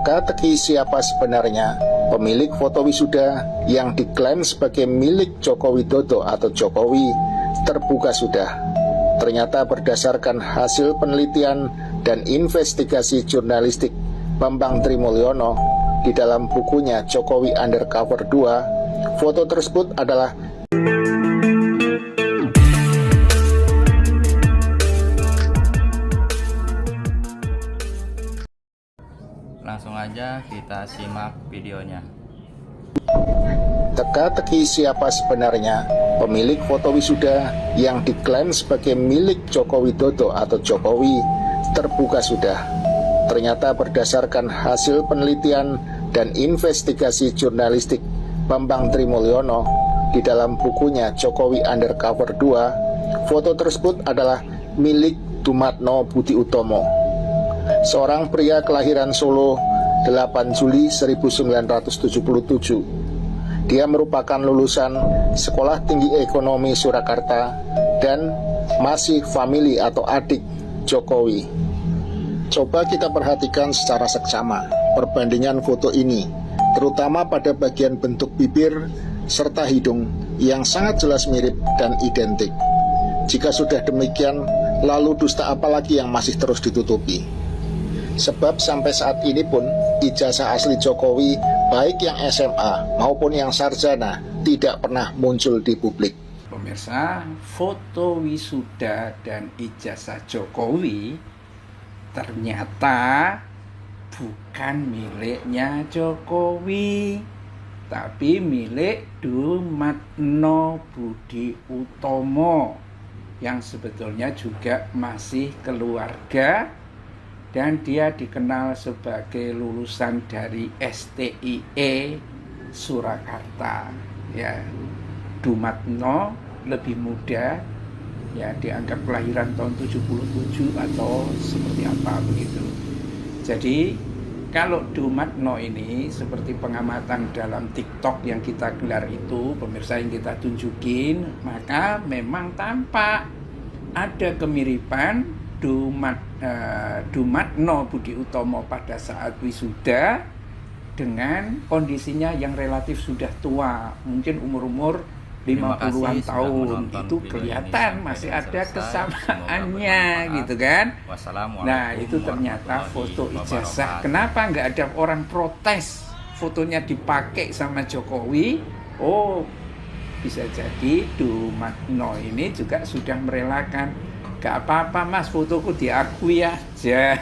Teka-teki siapa sebenarnya pemilik foto wisuda yang diklaim sebagai milik Joko Widodo atau Jokowi terbuka sudah. Ternyata berdasarkan hasil penelitian dan investigasi jurnalistik Bambang Trimulyono di dalam bukunya Jokowi Undercover 2, foto tersebut adalah Langsung aja kita simak videonya. teka-teki siapa sebenarnya pemilik foto wisuda yang diklaim sebagai milik Joko Widodo atau Jokowi terbuka sudah. Ternyata berdasarkan hasil penelitian dan investigasi jurnalistik Bambang Trimulyono di dalam bukunya Jokowi Undercover 2, foto tersebut adalah milik Dumatno Budi Utomo, seorang pria kelahiran Solo 8 Juli 1977. Dia merupakan lulusan Sekolah Tinggi Ekonomi Surakarta dan masih famili atau adik Jokowi. Coba kita perhatikan secara seksama perbandingan foto ini, terutama pada bagian bentuk bibir serta hidung yang sangat jelas mirip dan identik. Jika sudah demikian, lalu dusta apa lagi yang masih terus ditutupi? Sebab sampai saat ini pun ijazah asli Jokowi, baik yang SMA maupun yang sarjana, tidak pernah muncul di publik. Pemirsa, foto wisuda dan ijazah Jokowi ternyata bukan miliknya Jokowi, tapi milik Dumatno Budi Utomo, yang sebetulnya juga masih keluarga, dan dia dikenal sebagai lulusan dari STIE Surakarta. Ya, Dumatno lebih muda, ya dianggap kelahiran tahun 77 atau seperti apa begitu. Jadi kalau Dumatno ini seperti pengamatan dalam TikTok yang kita gelar itu, pemirsa yang kita tunjukin, maka memang tampak ada kemiripan Dumatno Budi Utomo pada saat wisuda dengan kondisinya yang relatif sudah tua, mungkin umur 50-an tahun. Itu kelihatan masih ada kesamaannya gitu kan. Nah itu ternyata foto ijazah. Kenapa nggak ada orang protes fotonya dipakai sama Jokowi? Oh, bisa jadi Dumatno ini juga sudah merelakan. Gak apa-apa mas, fotoku diakui aja.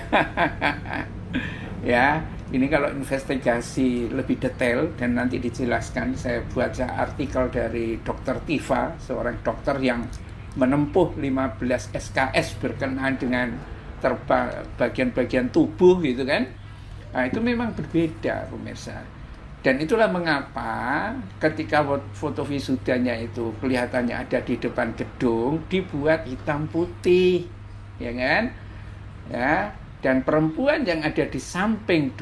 Ya, ini kalau investigasi lebih detail dan nanti dijelaskan, saya baca artikel dari Dr. Tifa, seorang dokter yang menempuh 15 SKS berkenaan dengan bagian-bagian tubuh gitu kan. Nah, itu memang berbeda pemirsa. Dan itulah mengapa ketika foto wisudanya itu kelihatannya ada di depan gedung, dibuat hitam putih, ya kan? Ya, dan perempuan yang ada di samping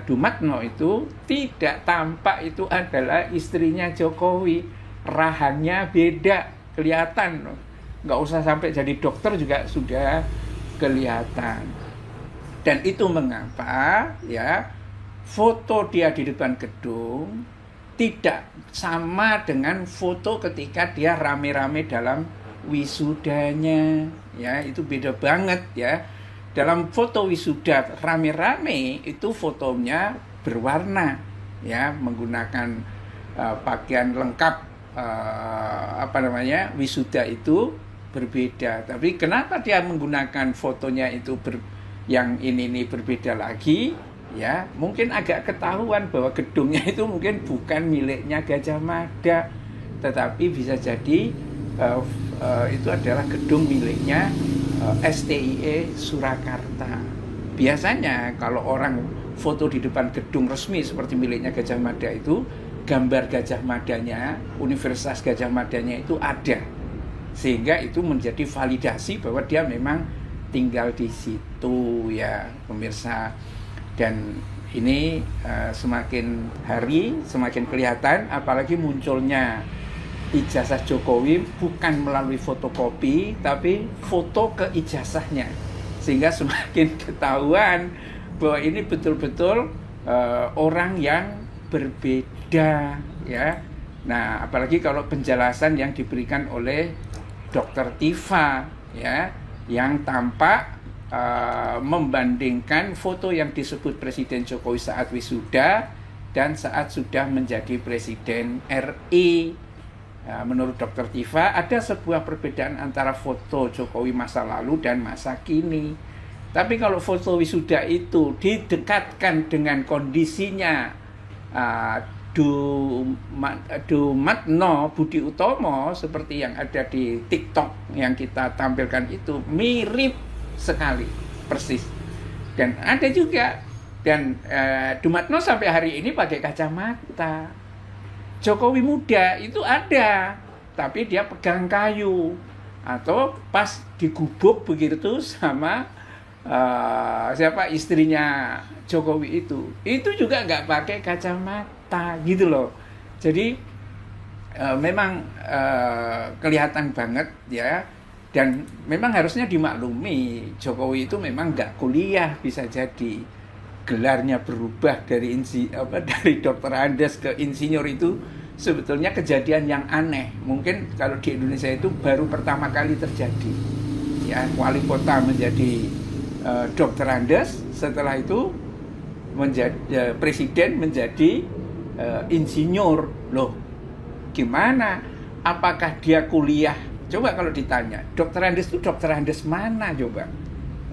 Dumatno itu tidak tampak itu adalah istrinya Jokowi. Rahangnya beda, kelihatan. Nggak usah sampai jadi dokter juga sudah kelihatan. Dan itu mengapa ya foto dia di depan gedung tidak sama dengan foto ketika dia rame-rame dalam wisudanya. Ya, itu beda banget ya. Dalam foto wisuda rame-rame itu fotonya berwarna ya, menggunakan pakaian lengkap wisuda itu berbeda. Tapi kenapa dia menggunakan fotonya itu yang ini berbeda lagi? Ya, mungkin agak ketahuan bahwa gedungnya itu mungkin bukan miliknya Gajah Mada, tetapi bisa jadi itu adalah gedung miliknya STIE Surakarta. Biasanya kalau orang foto di depan gedung resmi seperti miliknya Gajah Mada itu, gambar Gajah Madanya, Universitas Gajah Madanya itu ada, sehingga itu menjadi validasi bahwa dia memang tinggal di situ ya pemirsa. Dan ini semakin hari semakin kelihatan, apalagi munculnya ijazah Jokowi bukan melalui fotokopi tapi foto ke ijazahnya, sehingga semakin ketahuan bahwa ini betul-betul orang yang berbeda, ya. Nah, apalagi kalau penjelasan yang diberikan oleh Dr. Tifa, ya, yang tampak membandingkan foto yang disebut Presiden Jokowi saat wisuda dan saat sudah menjadi Presiden RI. Menurut Dr. Tifa, ada sebuah perbedaan antara foto Jokowi masa lalu dan masa kini. Tapi kalau foto wisuda itu didekatkan dengan kondisinya Dumatno Budi Utomo seperti yang ada di TikTok yang kita tampilkan itu, mirip sekali, persis. Dan ada juga, dan Dumatno sampai hari ini pakai kacamata. Jokowi muda itu ada, tapi dia pegang kayu, atau pas digubuk begitu sama siapa istrinya Jokowi itu juga nggak pakai kacamata gitu loh. Jadi memang kelihatan banget, ya. Dan memang harusnya dimaklumi, Jokowi itu memang nggak kuliah, bisa jadi gelarnya berubah dari dari dokter Andes ke insinyur itu sebetulnya kejadian yang aneh. Mungkin kalau di Indonesia itu baru pertama kali terjadi, ya, wali kota menjadi dokter Andes, setelah itu menjadi presiden menjadi insinyur. Loh, gimana? Apakah dia kuliah? Coba kalau ditanya, dokter Andes itu dokter Andes mana coba?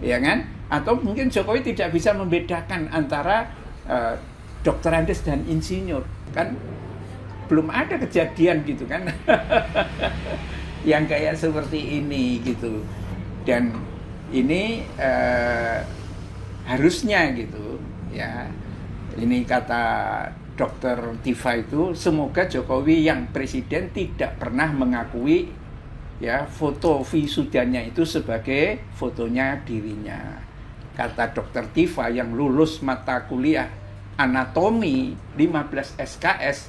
Ya kan? Atau mungkin Jokowi tidak bisa membedakan antara dokter Andes dan insinyur. Kan belum ada kejadian gitu kan. Yang kayak seperti ini gitu. Dan ini harusnya gitu, ya. Ini kata Dr. Tifa itu, semoga Jokowi yang presiden tidak pernah mengakui, ya, foto wisudanya itu sebagai fotonya dirinya. Kata Dr. Tifa yang lulus mata kuliah anatomi 15 SKS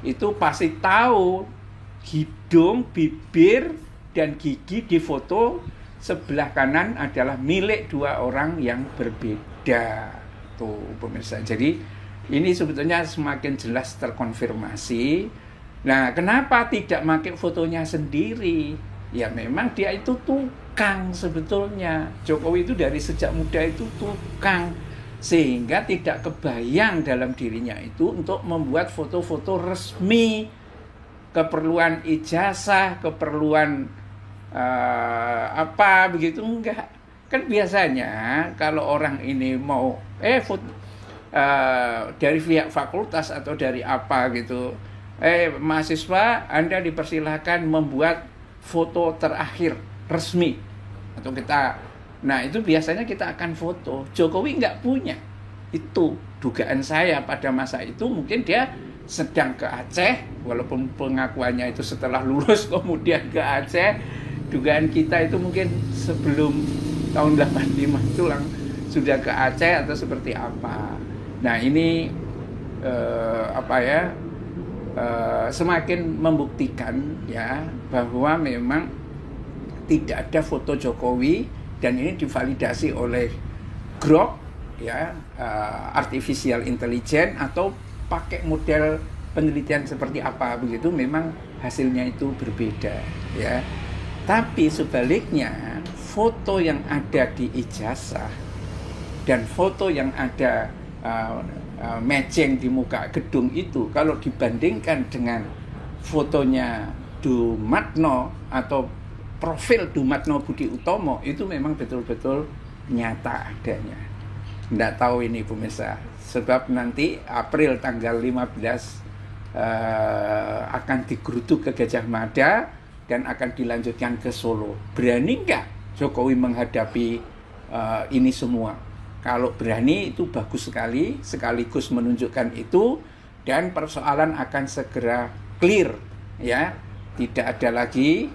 itu pasti tahu hidung, bibir, dan gigi di foto sebelah kanan adalah milik dua orang yang berbeda. Tuh pemirsa, jadi ini sebetulnya semakin jelas terkonfirmasi. Nah, kenapa tidak pakai fotonya sendiri? Ya memang dia itu tukang sebetulnya. Jokowi itu dari sejak muda itu tukang, sehingga tidak kebayang dalam dirinya itu untuk membuat foto-foto resmi, keperluan ijazah, keperluan apa begitu, enggak. Kan biasanya kalau orang ini mau dari pihak fakultas atau dari apa gitu, mahasiswa Anda dipersilahkan membuat foto terakhir resmi atau kita, nah itu biasanya kita akan foto. Jokowi nggak punya itu, dugaan saya pada masa itu mungkin dia sedang ke Aceh, walaupun pengakuannya itu setelah lulus kemudian ke Aceh. Dugaan kita itu mungkin sebelum tahun 85 itu sudah ke Aceh atau seperti apa. Nah ini semakin membuktikan, ya, bahwa memang tidak ada foto Jokowi, dan ini divalidasi oleh Grok, ya, artificial intelligence, atau pakai model penelitian seperti apa begitu, memang hasilnya itu berbeda, ya. Tapi sebaliknya, foto yang ada di ijazah dan foto yang ada matching di muka gedung itu, kalau dibandingkan dengan fotonya Dumatno atau profil Dumatno Budi Utomo, itu memang betul-betul nyata adanya. Nggak tahu ini pemirsa, sebab nanti April tanggal 15 akan digerutuk ke Gajah Mada dan akan dilanjutkan ke Solo. Berani nggak Jokowi menghadapi ini semua? Kalau berani itu bagus sekali, sekaligus menunjukkan itu, dan persoalan akan segera clear, ya. Tidak ada lagi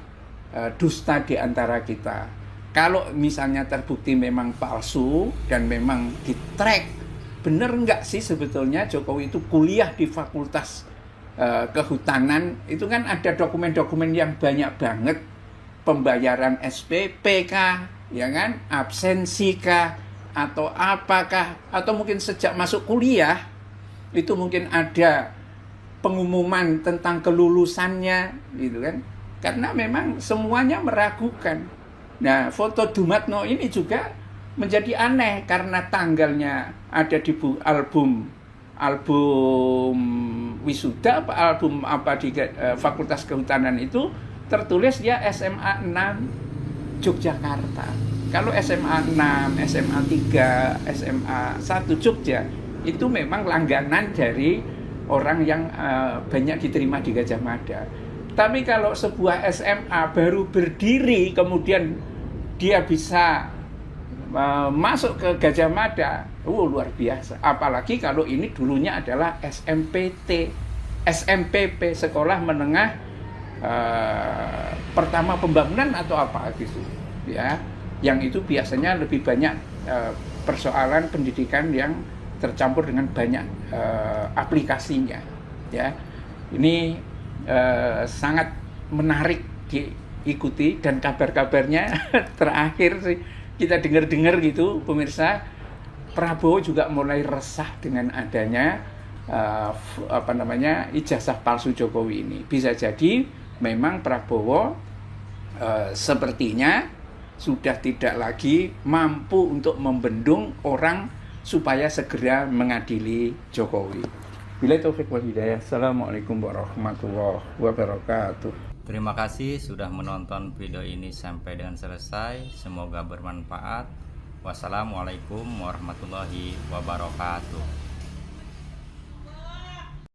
dusta di antara kita. Kalau misalnya terbukti memang palsu dan memang di-track, bener nggak sih sebetulnya Jokowi itu kuliah di Fakultas Kehutanan? Itu kan ada dokumen-dokumen yang banyak banget, pembayaran SPP kah, ya kan, absensi kah, atau apakah, atau mungkin sejak masuk kuliah itu mungkin ada pengumuman tentang kelulusannya gitu kan, karena memang semuanya meragukan. Nah, foto Dumatno ini juga menjadi aneh karena tanggalnya ada di album wisuda, album apa di Fakultas Kehutanan itu tertulis dia SMA 6 Yogyakarta. Kalau SMA 6, SMA 3, SMA 1 Jogja itu memang langganan dari orang yang banyak diterima di Gadjah Mada. Tapi kalau sebuah SMA baru berdiri kemudian dia bisa masuk ke Gadjah Mada, luar biasa. Apalagi kalau ini dulunya adalah SMPP, Sekolah Menengah Pertama Pembangunan atau apa gitu, ya. Yang itu biasanya lebih banyak persoalan pendidikan yang tercampur dengan banyak aplikasinya, ya. Ini sangat menarik diikuti, dan kabar-kabarnya terakhir sih kita dengar-dengar gitu, pemirsa, Prabowo juga mulai resah dengan adanya ijazah palsu Jokowi ini. Bisa jadi memang Prabowo sepertinya sudah tidak lagi mampu untuk membendung orang supaya segera mengadili Jokowi. Billahi taufiq wal hidayah. Assalamualaikum warahmatullahi wabarakatuh. Terima kasih sudah menonton video ini sampai dengan selesai. Semoga bermanfaat. Wassalamualaikum warahmatullahi wabarakatuh.